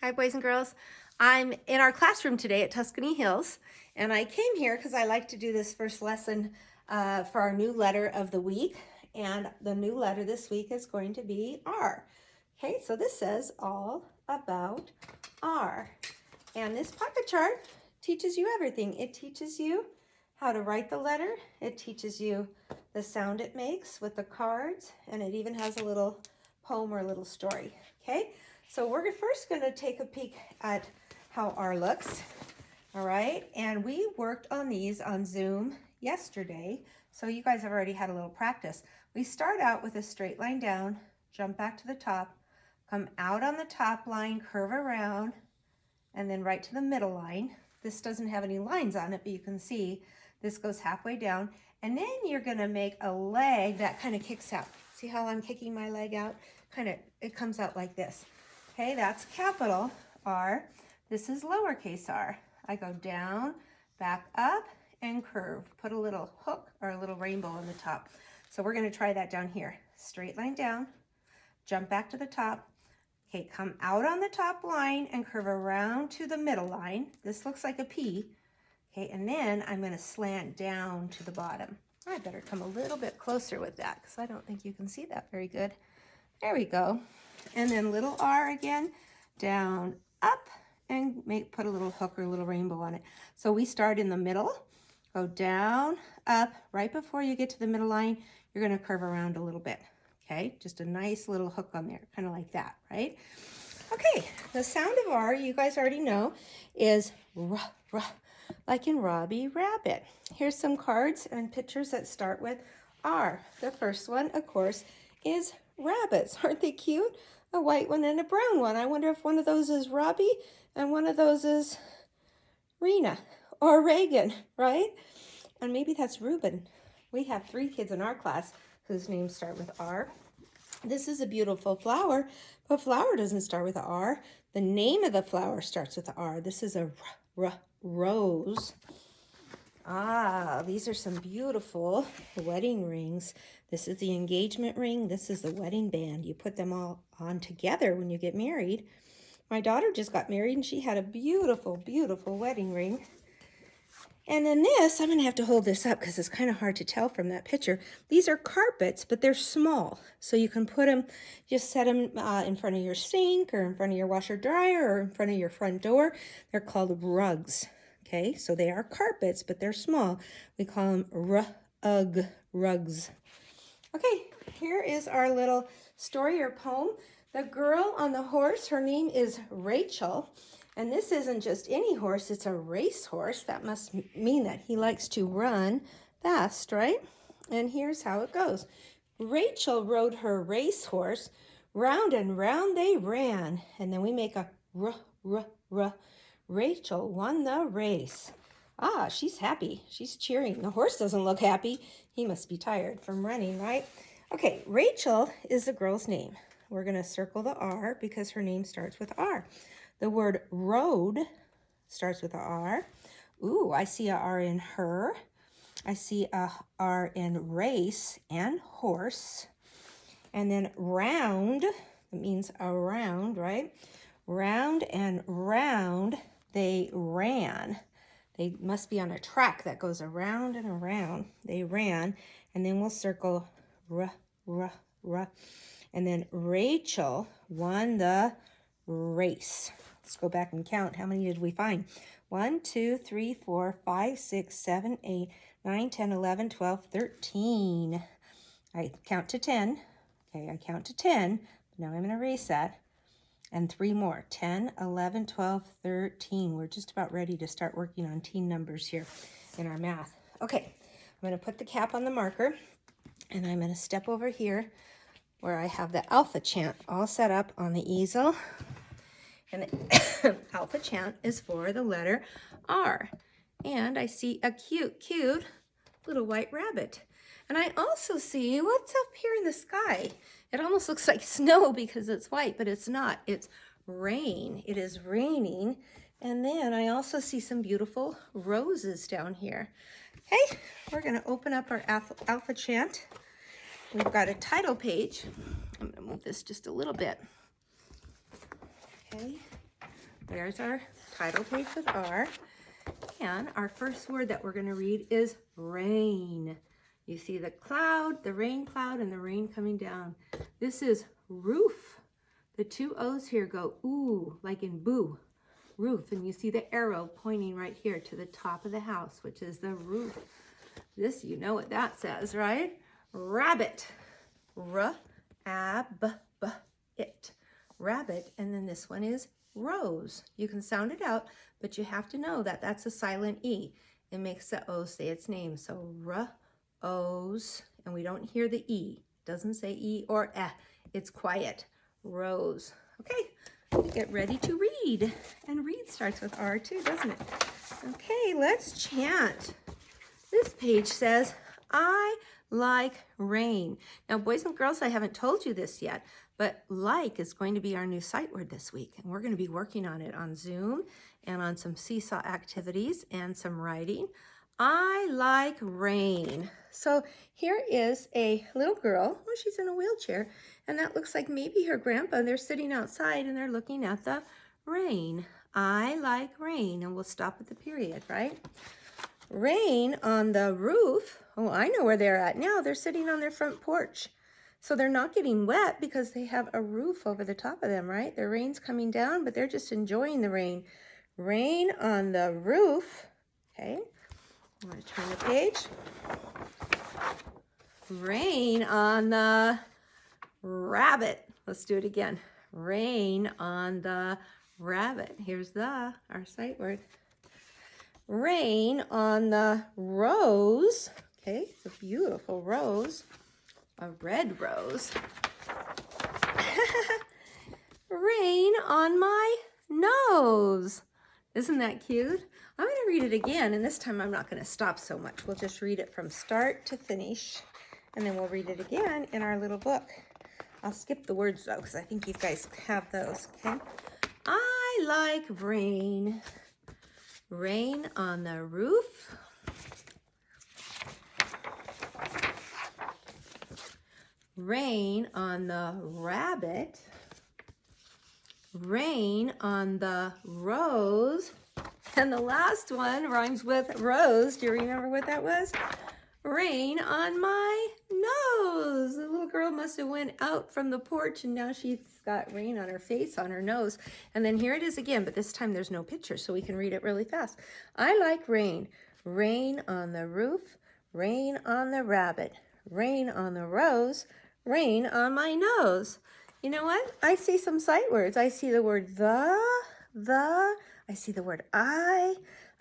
Hi, boys and girls. I'm in our classroom today at Tuscany Hills, and I came here because I like to do this first lesson for our new letter of the week. And the new letter this week is going to be R. Okay, so this says all about R. And this pocket chart teaches you everything. It teaches you how to write the letter. It teaches you the sound it makes with the cards, and it even has a little poem or a little story. Okay, so we're first going to take a peek at how R looks. All right, and we worked on these on Zoom yesterday, so you guys have already had a little practice. We start out with a straight line down, jump back to the top, come out on the top line, curve around, and then right to the middle line. This doesn't have any lines on it, but you can see this goes halfway down. And then you're gonna make a leg that kind of kicks out. See how I'm kicking my leg out? It comes out like this. Okay, that's capital R. This is lowercase r. I go down, back up, and curve. Put a little hook or a little rainbow on the top. So we're gonna try that down here. Straight line down, jump back to the top. Okay, come out on the top line and curve around to the middle line. This looks like a P. Okay, and then I'm going to slant down to the bottom. I better come a little bit closer with that because I don't think you can see that very good. There we go. And then little r again, down, up, and put a little hook or a little rainbow on it. So we start in the middle, go down, up. Right before you get to the middle line, you're going to curve around a little bit. Okay, just a nice little hook on there, kind of like that, right? Okay, the sound of R, you guys already know, is ruh, ruh, like in Robbie Rabbit. Here's some cards and pictures that start with R. The first one, of course, is rabbits. Aren't they cute? A white one and a brown one. I wonder if one of those is Robbie and one of those is Rena or Reagan, right? And maybe that's Reuben. We have 3 kids in our class whose names start with R. This is a beautiful flower, but flower doesn't start with a R. The name of the flower starts with a R. This is a rose. Ah, these are some beautiful wedding rings. This is the engagement ring. This is the wedding band. You put them all on together when you get married. My daughter just got married and she had a beautiful, beautiful wedding ring. And then this, I'm going to have to hold this up because it's kind of hard to tell from that picture. These are carpets, but they're small. So you can put them, just set them in front of your sink or in front of your washer dryer or in front of your front door. They're called rugs. Okay, so they are carpets, but they're small. We call them rugs. Okay, here is our little story or poem. The girl on the horse, her name is Rachel. And this isn't just any horse, it's a race horse. That must mean that he likes to run fast, right? And here's how it goes. Rachel rode her racehorse, round and round they ran. And then we make a ruh. Rachel won the race. Ah, she's happy. She's cheering. The horse doesn't look happy. He must be tired from running, right? Okay, Rachel is the girl's name. We're going to circle the R because her name starts with R. The word road starts with a R. Ooh, I see a R in her. I see a R in race and horse. And then round, it means around, right? Round and round, they ran. They must be on a track that goes around and around. They ran. And then we'll circle ruh. And then Rachel won the race. Let's go back and count. How many did we find? 1, 2, 3, 4, 5, 6, 7, 8, 9, 10, 11, 12, 13. I count to 10. Okay, I count to 10. Now I'm going to erase that. And 3 more. 10, 11, 12, 13. We're just about ready to start working on teen numbers here in our math. Okay, I'm going to put the cap on the marker. And I'm going to step over here where I have the Alphachant all set up on the easel. And Alphachant is for the letter R. And I see a cute little white rabbit. And I also see what's up here in the sky. It almost looks like snow because it's white, but it's not. It's rain. It is raining. And then I also see some beautiful roses down here. Okay, we're going to open up our Alphachant. We've got a title page. I'm going to move this just a little bit. Okay, There's our title page with R. And our first word that we're going to read is rain. You see the cloud, the rain cloud, and the rain coming down. This is roof. The two O's here go ooh, like in boo, roof. And you see the arrow pointing right here to the top of the house, which is the roof. This, you know what that says, right? Rabbit. R-A-B-B-it. Rabbit. And then this one is rose. You can sound it out, but you have to know that that's a silent E. It makes the O say its name. So R-O's, and we don't hear the E. It doesn't say E or eh. It's quiet. Rose. Okay, get ready to read. And read starts with R too, doesn't it? Okay, let's chant. This page says, I like rain. Now, boys and girls, I haven't told you this yet, but like is going to be our new sight word this week. And we're going to be working on it on Zoom and on some seesaw activities and some writing. I like rain. So here is a little girl. Oh, she's in a wheelchair. And that looks like maybe her grandpa. They're sitting outside and they're looking at the rain. I like rain. And we'll stop at the period, right? Rain on the roof. Oh, I know where they're at now. They're sitting on their front porch. So they're not getting wet because they have a roof over the top of them, right? The rain's coming down, but they're just enjoying the rain. Rain on the roof. Okay. I'm going to turn the page. Rain on the rabbit. Let's do it again. Rain on the rabbit. Here's our sight word. Rain on the rose. Okay, it's a beautiful rose. A red rose. Rain on my nose. Isn't that cute? I'm going to read it again, and this time I'm not going to stop so much. We'll just read it from start to finish, and then we'll read it again in our little book. I'll skip the words, though, because I think you guys have those, okay? I like rain. Rain on the roof. Rain on the rabbit. Rain on the rose. And the last one rhymes with rose. Do you remember what that was? Rain on my nose. The little girl must have went out from the porch and now she's got rain on her face, on her nose. And then here it is again, but this time there's no picture, so we can read it really fast. I like rain. Rain on the roof. Rain on the rabbit. Rain on the rose. Rain on my nose. You know what? I see some sight words. I see the word the. I see the word I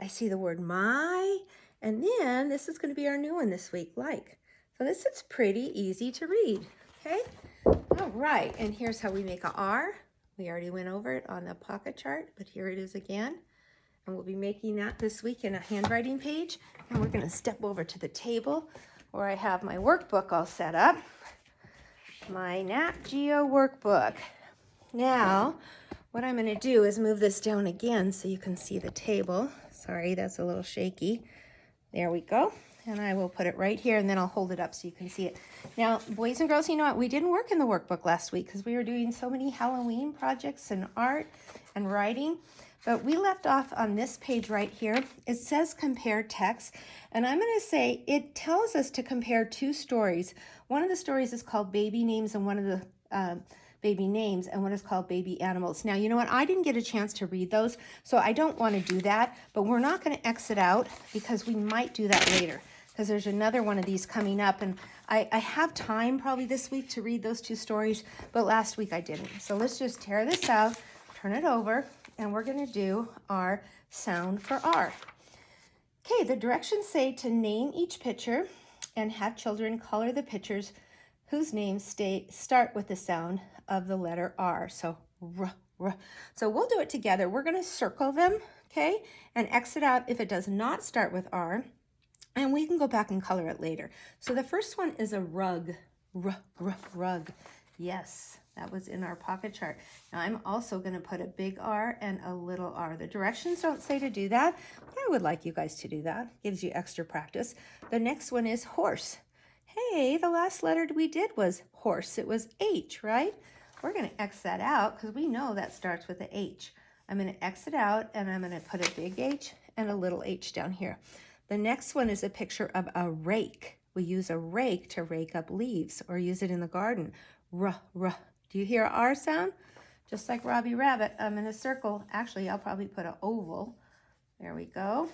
see the word my. And then this is going to be our new one this week, like. So this is pretty easy to read, okay? All right, and here's how we make a R. We already went over it on the pocket chart, but here it is again. And we'll be making that this week in a handwriting page. And we're going to step over to the table where I have my workbook all set up. My Nat Geo workbook. Now, what I'm going to do is move this down again so you can see the table. Sorry, that's a little shaky. There we go. And I will put it right here, and then I'll hold it up so you can see it. Now, boys and girls, you know what? We didn't work in the workbook last week because we were doing so many Halloween projects and art and writing. But we left off on this page right here. It says compare text. And I'm going to say it tells us to compare two stories. One of the stories is called Baby Names, and one of the baby names, and one is called Baby Animals. Now, you know what? I didn't get a chance to read those, so I don't want to do that, but we're not going to exit out because we might do that later because there's another one of these coming up, and I have time probably this week to read those two stories, but last week I didn't. So let's just tear this out, turn it over, and we're going to do our sound for R. Okay, the directions say to name each picture and have children color the pictures whose names start with the sound of the letter R. So, r. So we'll do it together. We're going to circle them, okay, and exit out if it does not start with R, and we can go back and color it later. So the first one is a rug. Rug. Yes, that was in our pocket chart. Now I'm also going to put a big R and a little r. The directions don't say to do that, but I would like you guys to do that. Gives you extra practice. The next one is horse. Hey, the last letter we did was horse. It was H, right? We're going to X that out because we know that starts with a H. I'm going to X it out, and I'm going to put a big H and a little h down here. The next one is a picture of a rake. We use a rake to rake up leaves or use it in the garden. R, r. Do you hear R sound? Just like Robbie Rabbit, I'm in a circle. Actually, I'll probably put an oval. There we go.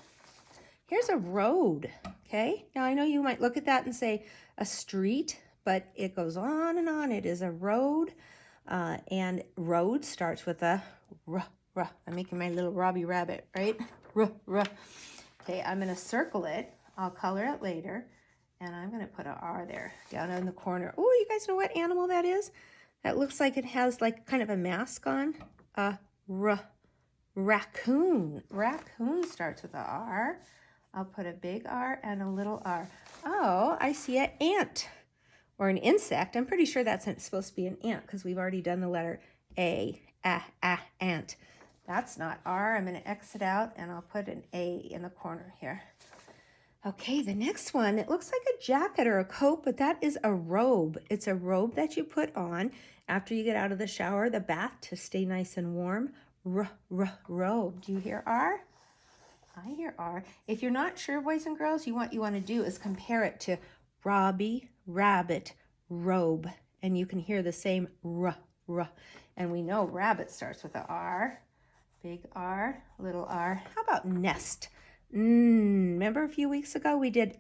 Here's a road, okay? Now, I know you might look at that and say a street, but it goes on and on. It is a road, and road starts with a r, r. I'm making my little Robbie Rabbit, right? R, r. Okay, I'm going to circle it. I'll color it later, and I'm going to put an R there down in the corner. Oh, you guys know what animal that is? That looks like it has like kind of a mask on. Raccoon. Raccoon starts with a R. I'll put a big R and a little r. Oh, I see an ant or an insect. I'm pretty sure that's supposed to be an ant because we've already done the letter A. Ant. That's not R. I'm going to X it out, and I'll put an A in the corner here. Okay, the next one, it looks like a jacket or a coat, but that is a robe. It's a robe that you put on after you get out of the shower, the bath, to stay nice and warm. Robe. Do you hear R? I hear R. If you're not sure, boys and girls, what you want to do is compare it to Robbie Rabbit robe, and you can hear the same r. And we know rabbit starts with a R. Big R, little r. How about nest? Remember a few weeks ago we did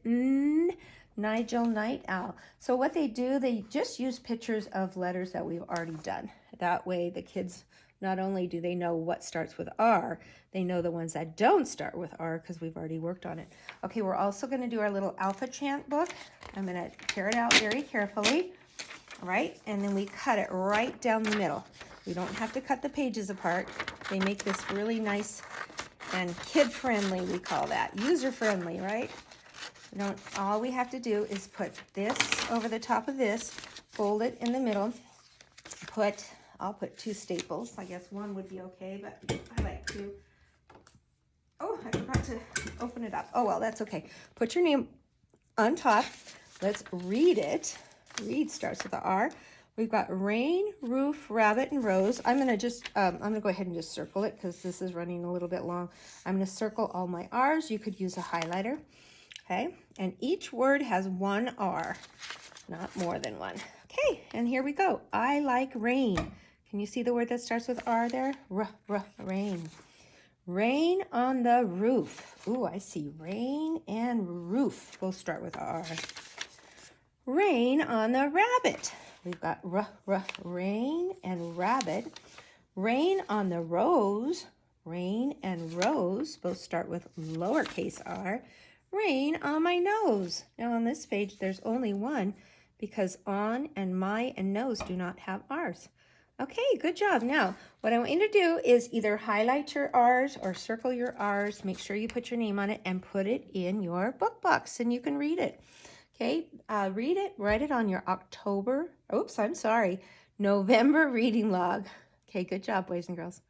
Nigel Night Owl. So what they do, they just use pictures of letters that we've already done. That way the kids, not only do they know what starts with R, they know the ones that don't start with R because we've already worked on it. Okay, we're also going to do our little Alphachant book. I'm going to tear it out very carefully, right? And then we cut it right down the middle. We don't have to cut the pages apart. They make this really nice and kid-friendly, we call that. User-friendly, right? All we have to do is put this over the top of this, fold it in the middle, I'll put 2 staples. I guess 1 would be okay, but I like 2. Oh, I forgot to open it up. Oh, well, that's okay. Put your name on top. Let's read it. Read starts with a R. We've got rain, roof, rabbit, and rose. I'm going to go ahead and just circle it because this is running a little bit long. I'm going to circle all my R's. You could use a highlighter. Okay, and each word has 1 R, not more than 1. Okay, and here we go. I like rain. Can you see the word that starts with R there? Rain. Rain on the roof. Ooh, I see rain and roof. Both start with R. Rain on the rabbit. We've got rain and rabbit. Rain on the rose. Rain and rose both start with lowercase r. Rain on my nose. Now on this page there's only 1 because on and my and nose do not have R's. Okay, good job. Now, what I want you to do is either highlight your R's or circle your R's. Make sure you put your name on it and put it in your book box and you can read it. Okay, read it, write it on your November reading log. Okay, good job, boys and girls.